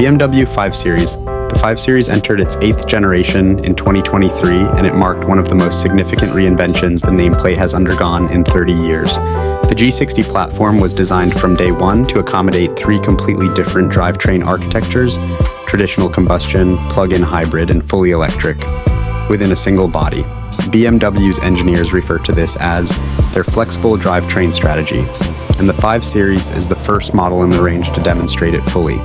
BMW 5 Series. The 5 Series entered its 8th generation in 2023, and it marked one of the most significant reinventions the nameplate has undergone in 30 years. The G60 platform was designed from day one to accommodate three completely different drivetrain architectures: traditional combustion, plug-in hybrid, and fully electric, within a single body. BMW's engineers refer to this as their flexible drivetrain strategy, and the 5 Series is the first model in the range to demonstrate it fully.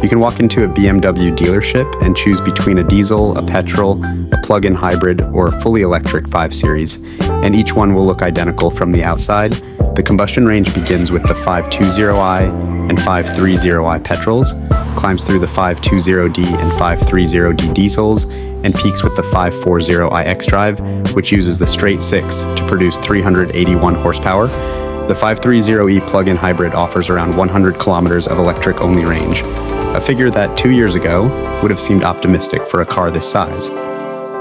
You can walk into a BMW dealership and choose between a diesel, a petrol, a plug-in hybrid, or a fully electric 5 Series, and each one will look identical from the outside. The combustion range begins with the 520i and 530i petrols, climbs through the 520d and 530d diesels, and peaks with the 540i xDrive, which uses the straight 6 to produce 381 horsepower. The 530e plug-in hybrid offers around 100 kilometers of electric-only range, a figure that 2 years ago would have seemed optimistic for a car this size.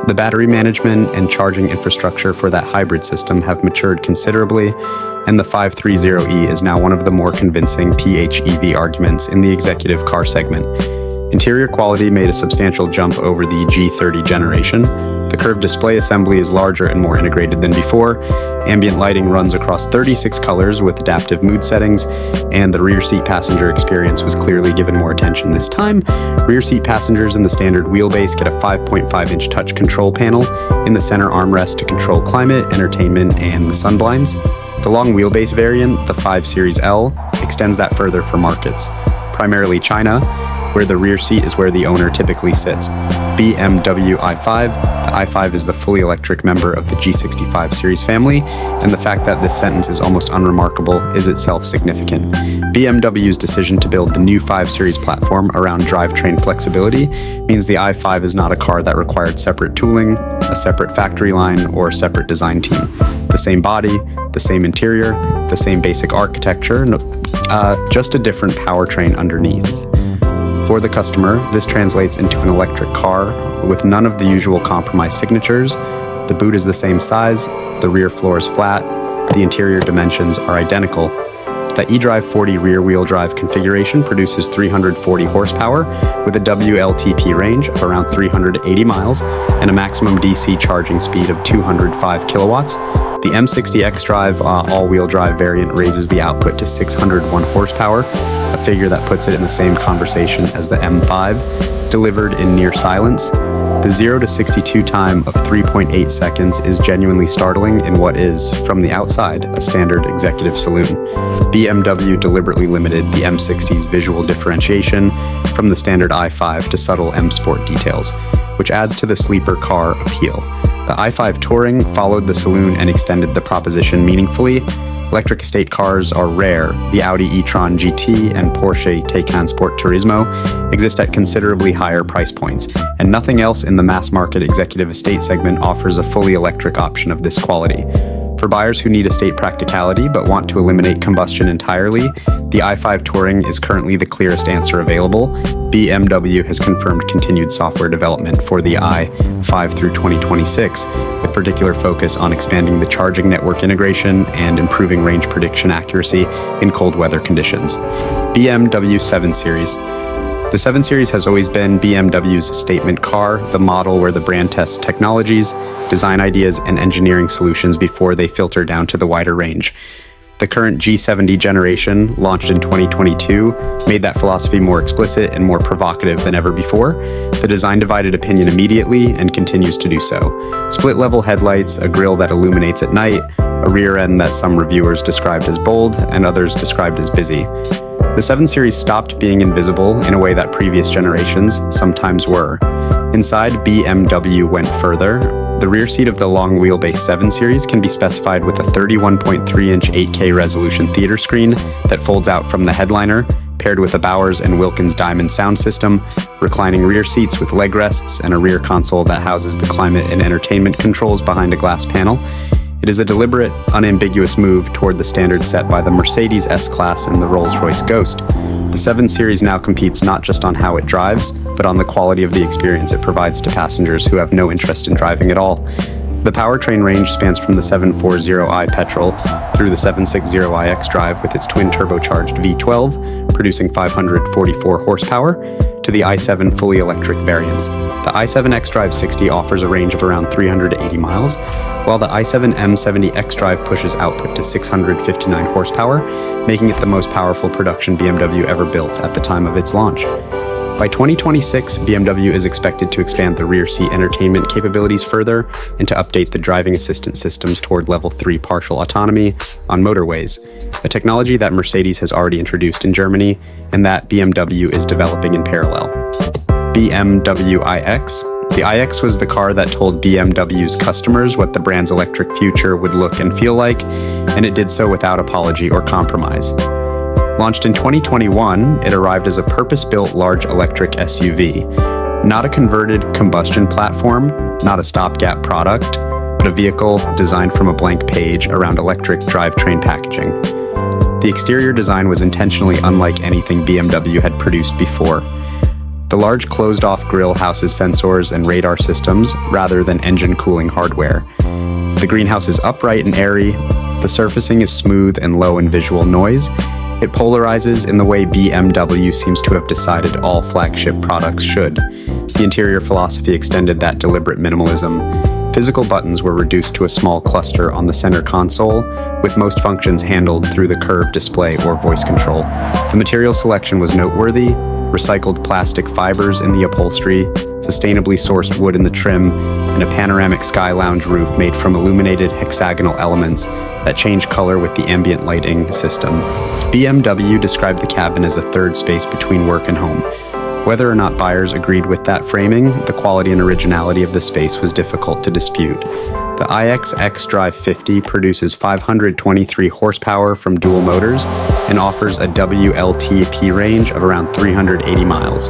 The battery management and charging infrastructure for that hybrid system have matured considerably, and the 530e is now one of the more convincing PHEV arguments in the executive car segment. Interior quality made a substantial jump over the G30 generation. The curved display assembly is larger and more integrated than before. Ambient lighting runs across 36 colors with adaptive mood settings, and the rear seat passenger experience was clearly given more attention this time. Rear seat passengers in the standard wheelbase get a 5.5-inch touch control panel in the center armrest to control climate, entertainment, and the sunblinds. The long wheelbase variant, the 5 Series L, extends that further for markets, primarily China, where the rear seat is where the owner typically sits. BMW i5. The i5 is the fully electric member of the G65 series family, and the fact that this sentence is almost unremarkable is itself significant. BMW's decision to build the new 5 Series platform around drivetrain flexibility means the i5 is not a car that required separate tooling, a separate factory line, or a separate design team. The same body, the same interior, the same basic architecture, just a different powertrain underneath. For the customer, this translates into an electric car with none of the usual compromise signatures. The boot is the same size, the rear floor is flat, the interior dimensions are identical. The eDrive 40 rear-wheel drive configuration produces 340 horsepower with a WLTP range of around 380 miles and a maximum DC charging speed of 205 kilowatts. The M60 xDrive all-wheel drive variant raises the output to 601 horsepower, a figure that puts it in the same conversation as the M5, delivered in near silence. The 0 to 62 time of 3.8 seconds is genuinely startling in what is, from the outside, a standard executive saloon. BMW deliberately limited the M60's visual differentiation from the standard i5 to subtle M Sport details, which adds to the sleeper car appeal. The i5 Touring followed the saloon and extended the proposition meaningfully. Electric estate cars are rare. The Audi e-tron GT and Porsche Taycan Sport Turismo exist at considerably higher price points, and nothing else in the mass-market executive estate segment offers a fully electric option of this quality. For buyers who need estate practicality but want to eliminate combustion entirely, the i5 Touring is currently the clearest answer available. BMW has confirmed continued software development for the i5 through 2026, with particular focus on expanding the charging network integration and improving range prediction accuracy in cold weather conditions. BMW 7 Series. The 7 Series has always been BMW's statement car, the model where the brand tests technologies, design ideas, and engineering solutions before they filter down to the wider range. The current G70 generation, launched in 2022, made that philosophy more explicit and more provocative than ever before. The design divided opinion immediately and continues to do so. Split-level headlights, a grille that illuminates at night, a rear end that some reviewers described as bold and others described as busy. The 7 Series stopped being invisible in a way that previous generations sometimes were. Inside, BMW went further. The rear seat of the long wheelbase 7 Series can be specified with a 31.3-inch 8K resolution theater screen that folds out from the headliner, paired with a Bowers & Wilkins Diamond sound system, reclining rear seats with leg rests, and a rear console that houses the climate and entertainment controls behind a glass panel. It is a deliberate, unambiguous move toward the standard set by the Mercedes S-Class and the Rolls-Royce Ghost. The 7 Series now competes not just on how it drives, but on the quality of the experience it provides to passengers who have no interest in driving at all. The powertrain range spans from the 740i petrol through the 760i xDrive with its twin turbocharged V12, producing 544 horsepower, to the i7 fully electric variants. The i7 xDrive 60 offers a range of around 380 miles, while the i7 M70 xDrive pushes output to 659 horsepower, making it the most powerful production BMW ever built at the time of its launch. By 2026, BMW is expected to expand the rear seat entertainment capabilities further and to update the driving assistance systems toward Level 3 partial autonomy on motorways, a technology that Mercedes has already introduced in Germany and that BMW is developing in parallel. BMW iX. The iX was the car that told BMW's customers what the brand's electric future would look and feel like, and it did so without apology or compromise. Launched in 2021, it arrived as a purpose-built large electric SUV, not a converted combustion platform, not a stopgap product, but a vehicle designed from a blank page around electric drivetrain packaging. The exterior design was intentionally unlike anything BMW had produced before. The large closed-off grille houses sensors and radar systems rather than engine cooling hardware. The greenhouse is upright and airy, the surfacing is smooth and low in visual noise. It polarizes in the way BMW seems to have decided all flagship products should. The interior philosophy extended that deliberate minimalism. Physical buttons were reduced to a small cluster on the center console, with most functions handled through the curved display or voice control. The material selection was noteworthy: recycled plastic fibers in the upholstery, sustainably sourced wood in the trim, and a panoramic sky lounge roof made from illuminated hexagonal elements that change color with the ambient lighting system. BMW described the cabin as a third space between work and home. Whether or not buyers agreed with that framing, the quality and originality of the space was difficult to dispute. The iX xDrive 50 produces 523 horsepower from dual motors and offers a WLTP range of around 380 miles.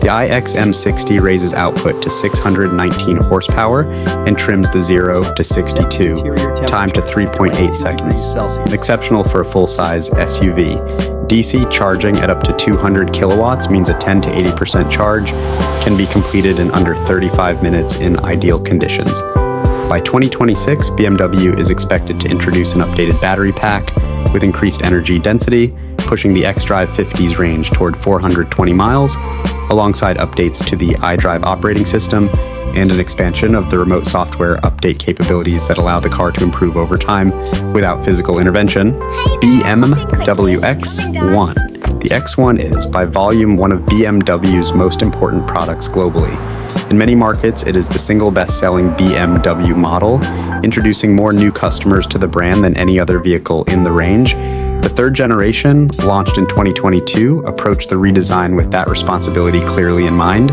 The iX M60 raises output to 619 horsepower and trims the 0 to 62 time to 3.8 seconds, exceptional for a full-size SUV. DC charging at up to 200 kilowatts means a 10 to 80% charge can be completed in under 35 minutes in ideal conditions. By 2026, BMW is expected to introduce an updated battery pack with increased energy density, pushing the xDrive 50's range toward 420 miles, alongside updates to the iDrive operating system and an expansion of the remote software update capabilities that allow the car to improve over time without physical intervention. BMW X1. The X1 is, by volume, one of BMW's most important products globally. In many markets, it is the single best-selling BMW model, introducing more new customers to the brand than any other vehicle in the range. The third generation, launched in 2022, approached the redesign with that responsibility clearly in mind.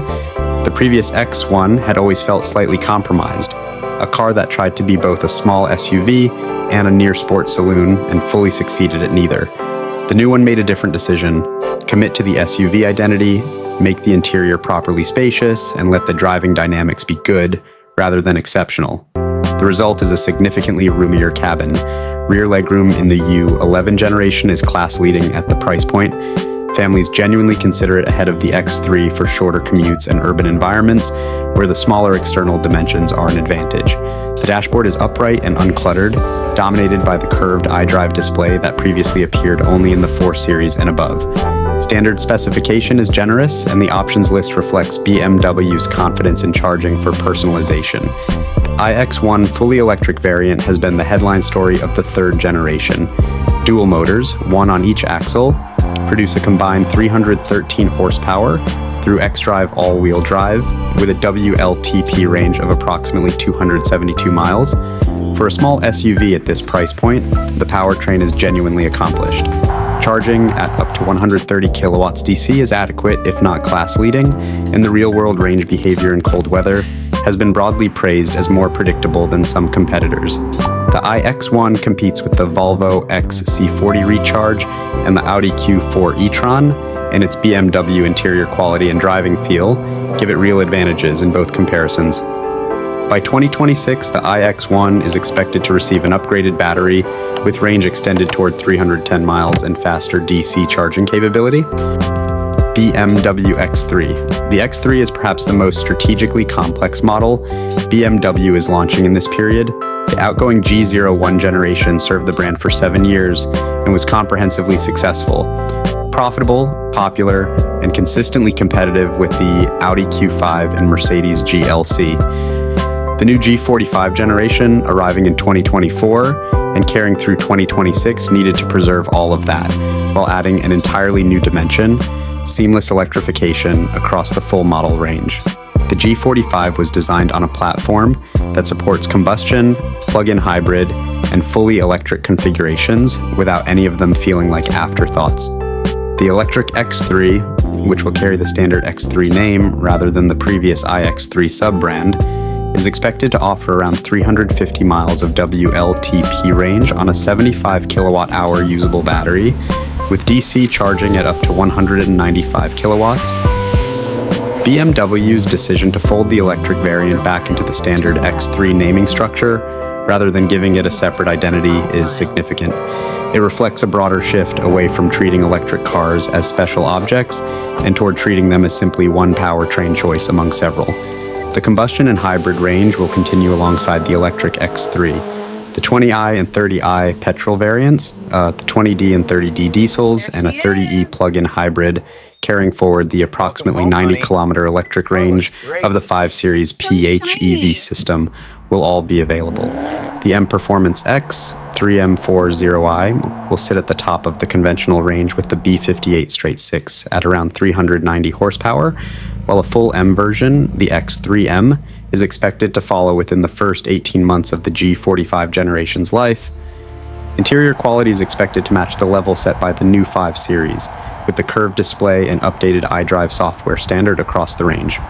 The previous X1 had always felt slightly compromised, a car that tried to be both a small SUV and a near-sport saloon and fully succeeded at neither. The new one made a different decision: commit to the SUV identity, make the interior properly spacious, and let the driving dynamics be good rather than exceptional. The result is a significantly roomier cabin. Rear legroom in the U11 generation is class-leading at the price point. Families genuinely consider it ahead of the X3 for shorter commutes and urban environments, where the smaller external dimensions are an advantage. The dashboard is upright and uncluttered, dominated by the curved iDrive display that previously appeared only in the 4 Series and above. Standard specification is generous, and the options list reflects BMW's confidence in charging for personalization. The iX1 fully electric variant has been the headline story of the third generation. Dual motors, one on each axle, produce a combined 313 horsepower through xDrive all-wheel drive with a WLTP range of approximately 272 miles. For a small SUV at this price point, the powertrain is genuinely accomplished. Charging at up to 130 kilowatts DC is adequate, if not class-leading, and the real-world range behavior in cold weather has been broadly praised as more predictable than some competitors. The iX1 competes with the Volvo XC40 Recharge and the Audi Q4 e-tron, and its BMW interior quality and driving feel give it real advantages in both comparisons. By 2026, the iX1 is expected to receive an upgraded battery with range extended toward 310 miles and faster DC charging capability. BMW X3. The X3 is perhaps the most strategically complex model BMW is launching in this period. The outgoing G01 generation served the brand for 7 years and was comprehensively successful. profitable, popular, and consistently competitive with the Audi Q5 and Mercedes GLC. The new G45 generation, arriving in 2024 and carrying through 2026, needed to preserve all of that, while adding an entirely new dimension: seamless electrification across the full model range. The G45 was designed on a platform that supports combustion, plug-in hybrid, and fully electric configurations without any of them feeling like afterthoughts. The electric X3, which will carry the standard X3 name rather than the previous iX3 sub-brand, is expected to offer around 350 miles of WLTP range on a 75 kilowatt-hour usable battery, with DC charging at up to 195 kilowatts. BMW's decision to fold the electric variant back into the standard X3 naming structure, rather than giving it a separate identity, is significant. It reflects a broader shift away from treating electric cars as special objects and toward treating them as simply one powertrain choice among several. The combustion and hybrid range will continue alongside the electric X3. The 20i and 30i petrol variants, the 20D and 30D diesels, and a 30e plug-in hybrid, carrying forward the approximately 90-kilometer electric range of the 5 Series PHEV system, will all be available. The M Performance X 3M40i will sit at the top of the conventional range with the B58 straight 6 at around 390 horsepower, while a full M version, the X3M, is expected to follow within the first 18 months of the G45 generation's life. Interior quality is expected to match the level set by the new 5 Series, with the curved display and updated iDrive software standard across the range.